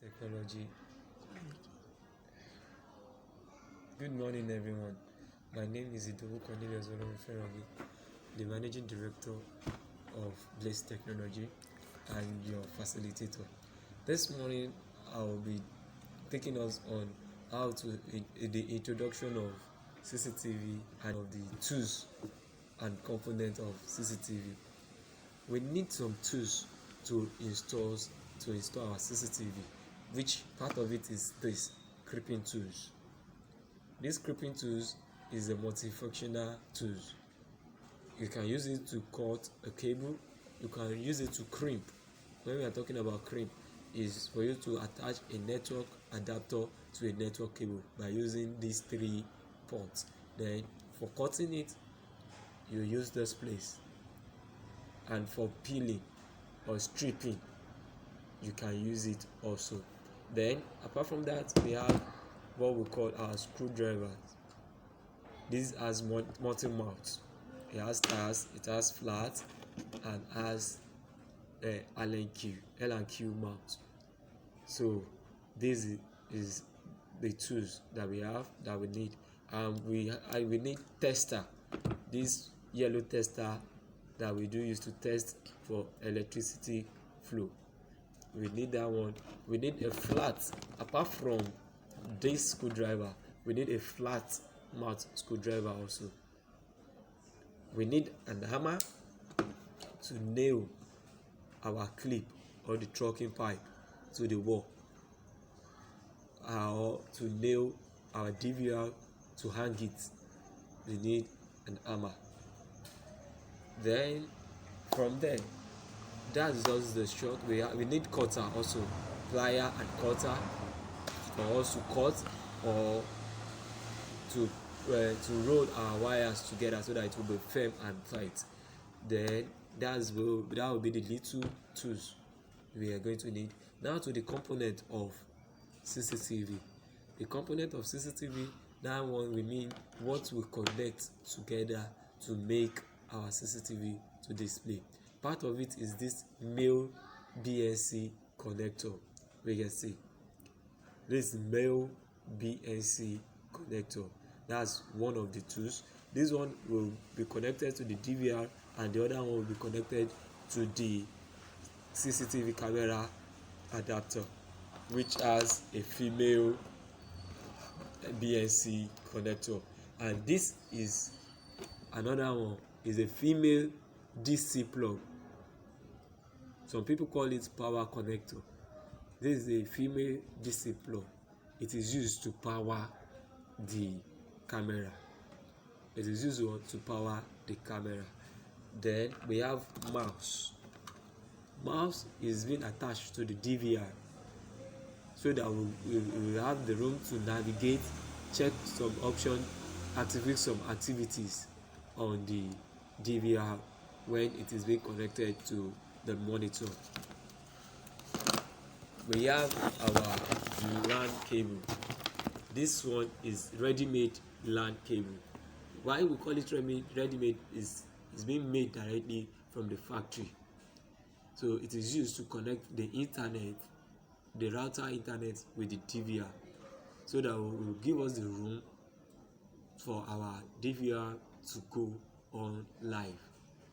Technology. Good morning, everyone. My name is Idowu Cornelius Olorunferomi, the Managing Director of Blaze Technology and your facilitator. This morning, I will be taking us on how to the introduction of CCTV and of the tools and components of CCTV. We need some tools to install our CCTV, which part of it is this crimping tools. This crimping tools is a multifunctional tools. You can use it to cut a cable. You can use it to crimp. When we are talking about crimp, is for you to attach a network adapter to a network cable by using these 3 ports. Then for cutting it, you use this place. And for peeling or stripping, you can use it also. Then apart from that, we have what we call our screwdrivers. This has multi-mouths. It has tires, it has flat, and has L and Q mount. So this is the tools that we have that we need. We need tester. This yellow tester that we do use to test for electricity flow. We need that one. We need a flat. Apart from this screwdriver, we need a flat mouth screwdriver also. We need a hammer to nail our clip or the trucking pipe to the wall, or to nail our DVR to hang it. We need an hammer. Then from there, that's just the short. We need cutter also, plier and cutter for us to cut or to roll our wires together so that it will be firm and tight. Then that will be the little tools we are going to need. Now to the component of CCTV. The component of CCTV, that one we mean what we connect together to make our CCTV to display. Part of it is this male BNC connector. We can see this male BNC connector. That's one of the tools. This one will be connected to the DVR, and the other one will be connected to the CCTV camera adapter, which has a female BNC connector. And this is another one, is a female DC plug. Some people call it power connector. This is a female DC plug. It is used to power the camera. It is used to power the camera. Then we have mouse. Mouse is being attached to the DVR so that we will have the room to navigate, check some options, activate some activities on the DVR when it is being connected to the monitor. We have our LAN cable. This one is ready-made LAN cable. Why we call it ready-made is it's being made directly from the factory. So it is used to connect the internet, the router internet, with the DVR, so that it will give us the room for our DVR to go on live,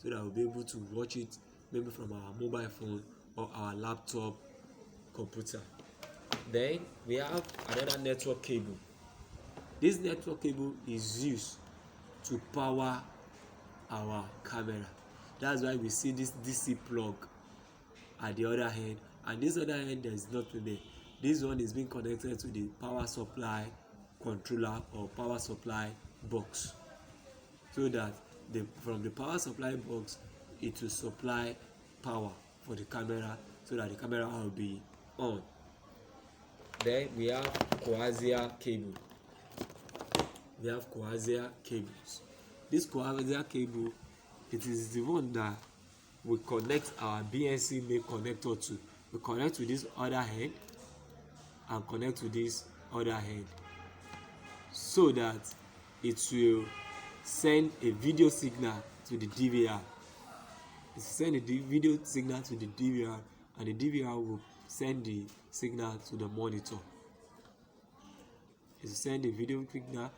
so that we'll be able to watch it maybe from our mobile phone or our laptop computer. Then we have another network cable. This network cable is used to power our camera. That's why we see this DC plug at the other end, and this other end there is nothing there. This one is being connected to the power supply controller or power supply box, so that from the power supply box it will supply power for the camera, so that the camera will be on. Then we have coaxial cable. We have coaxial cables. This coaxial cable, it is the one that we connect our BNC main connector to. We connect to this other end and connect to this other end, so that it will send a video signal to the DVR. It will send a video signal to the DVR, and the DVR will send the signal to the monitor. It will send the video signal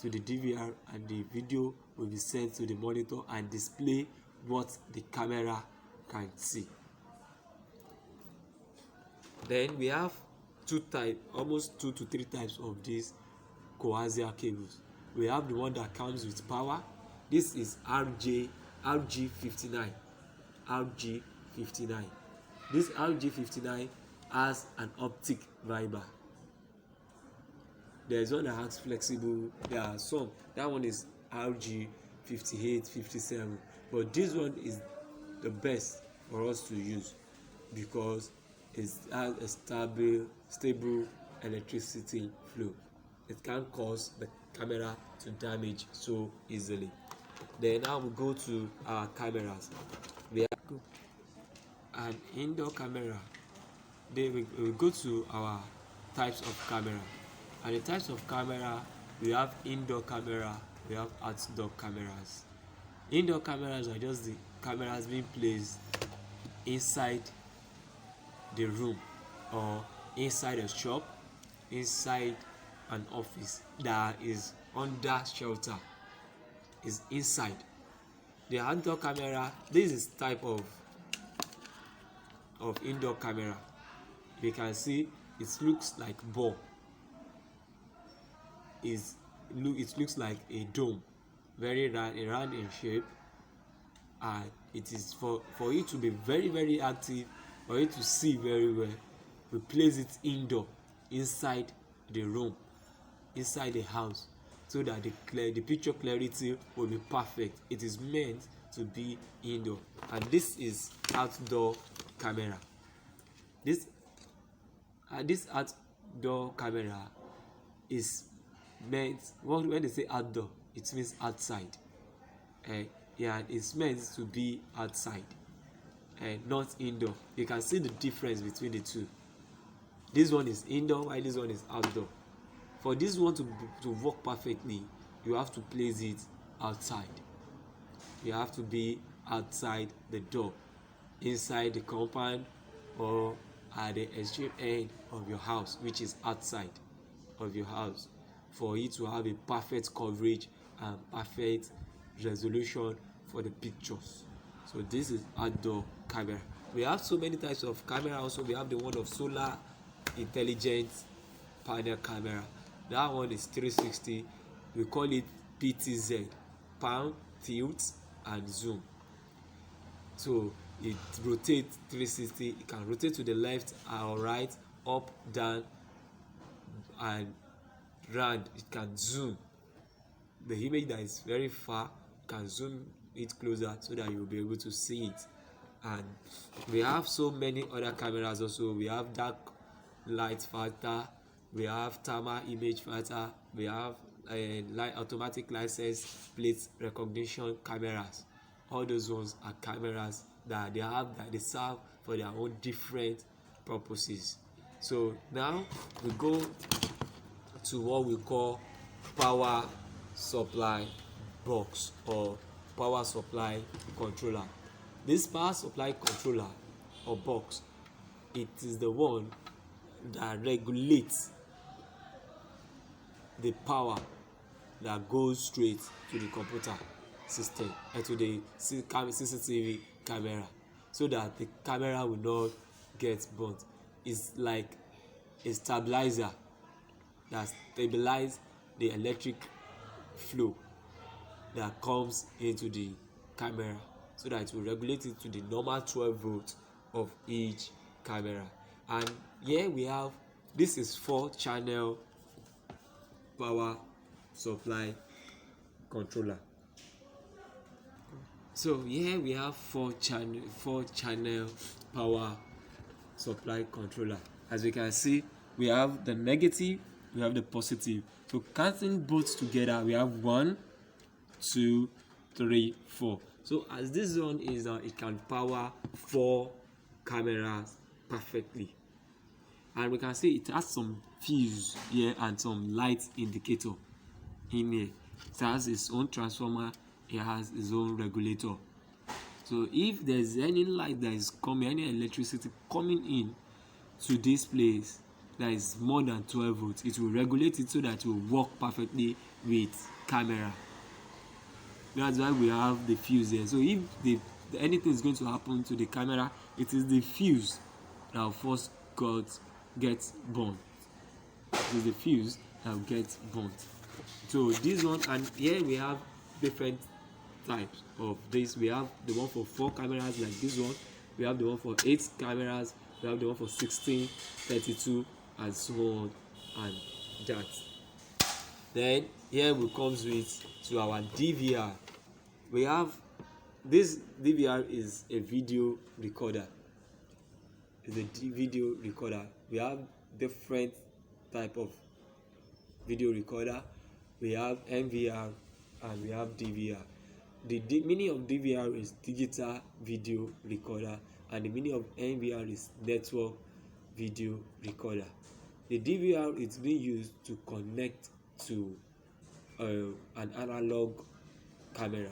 to the DVR, and the video will be sent to the monitor and display what the camera can see. Then we have almost 2 to 3 types of these coaxial cables. We have the one that comes with power. This is RG59. This RG59 has an optic fiber. There is one that has flexible. There are some. That one is RG58, 57. But this one is the best for us to use because it has a stable electricity flow. It can't cause the camera to damage so easily. Then now we go to our cameras. We have an indoor camera. Then we go to our types of camera. And the types of camera, we have indoor camera, we have outdoor cameras. Indoor cameras are just the cameras being placed inside the room or inside a shop, inside an office that is under shelter, is inside. The outdoor camera, this is type of indoor camera. You can see it looks like ball. It looks like a dome, very round in shape, and it is for it to be very, very active, for it to see very well. We place it indoor, inside the room, inside the house, so that the picture clarity will be perfect. It is meant to be indoor, and this is outdoor camera. This outdoor camera is meant, when they say outdoor, it means outside. Yeah, it's meant to be outside and not indoor. You can see the difference between the two. This one is indoor while this one is outdoor. For this one to work perfectly, you have to place it outside. You have to be outside the door, inside the compound, or at the extreme end of your house, which is outside of your house, for it to have a perfect coverage and perfect resolution for the pictures. So this is outdoor camera. We have so many types of camera. Also, we have the one of solar intelligent panel camera. That one is 360. We call it PTZ, pan, tilt, and zoom. So it rotates 360. It can rotate to the left or right, up, down, and round. It can zoom the image that is very far. You can zoom it closer so that you'll be able to see it. And we have so many other cameras also. We have dark light filter, we have thermal image filter, we have automatic license plate recognition cameras. All those ones are cameras that they serve for their own different purposes. So now we go to what we call power supply box or power supply controller. This power supply controller or box, it is the one that regulates the power that goes straight to the computer system and to the CCTV camera, so that the camera will not get burnt. It's like a stabilizer that stabilizes the electric flow that comes into the camera, so that it will regulate it to the normal 12 volts of each camera. And here we have, this is 4-channel power supply controller. So here we have 4-channel power supply controller. As we can see, we have the negative, we have the positive. So counting both together, we have 1, 2, 3, 4. So as this one is, it can power 4 cameras perfectly. And we can see it has some fuse here and some light indicator in here. It has its own transformer, it has its own regulator. So if there's any light that is coming, any electricity coming in to this place that is more than 12 volts, it will regulate it so that it will work perfectly with camera. That's why we have the fuse here. So if anything is going to happen to the camera, it is the fuse that will first get burnt. It is the fuse that will get burnt. So this one, and here we have different types of this. We have the one for 4 cameras like this one, we have the one for 8 cameras, we have the one for 16, 32, and so on and that. Then here we comes with to our DVR. We have this DVR is a video recorder. It's a video recorder. We have different type of video recorder. We have NVR and we have DVR. The meaning of DVR is digital video recorder, and the meaning of NVR is network video recorder. The DVR is being used to connect to an analog camera,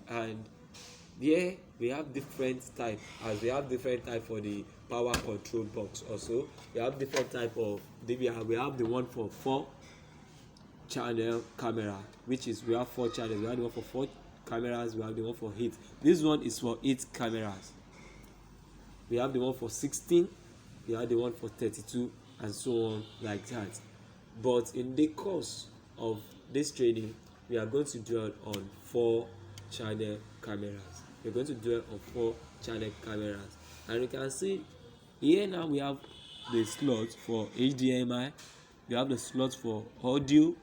and here we have different type. As we have different type for the power control box, also we have different type of DVR. We have the one for 4 channel camera, which is we have 4 channels. We have the one for 4 cameras, we have the one for 8. This one is for 8 cameras. We have the one for 16, we have the one for 32, and so on like that. But in the course of this training, we are going to dwell on 4 channel cameras. We're going to dwell on 4 channel cameras, and you can see here now we have the slots for HDMI, we have the slots for audio,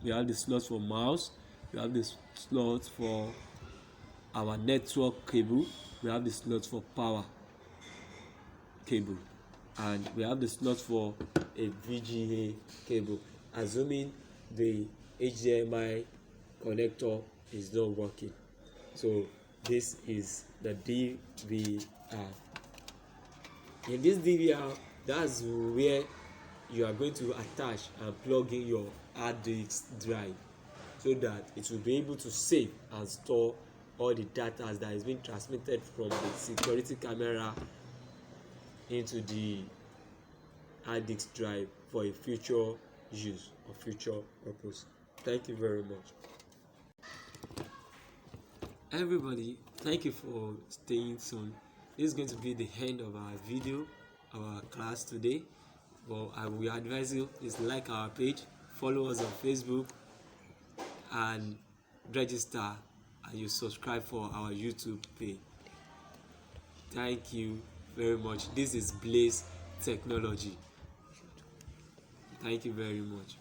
we have the slots for mouse, we have the slots for our network cable, we have the slots for power cable, and we have the slots for a VGA cable, assuming the HDMI connector is not working. So this is the DVR. In this DVR, that's where you are going to attach and plug in your hard disk drive, so that it will be able to save and store all the data that is being transmitted from the security camera into the hard disk drive for a future use or future purpose. Thank you very much. Everybody, thank you for staying tuned. This is going to be the end of our video, our class today. Well, I will advise you is like our page, follow us on Facebook, and register, and you subscribe for our YouTube page. Thank you very much. This is Blaze Technology. Thank you very much.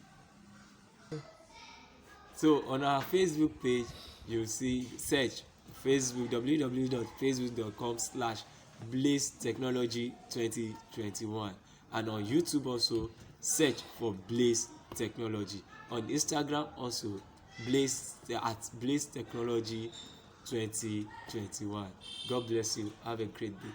So on our Facebook page, you'll see search Facebook www.facebook.com/Blaze Technology 2021, and on YouTube also search for Blaze Technology. On Instagram also Blaze Technology 2021. God bless you. Have a great day.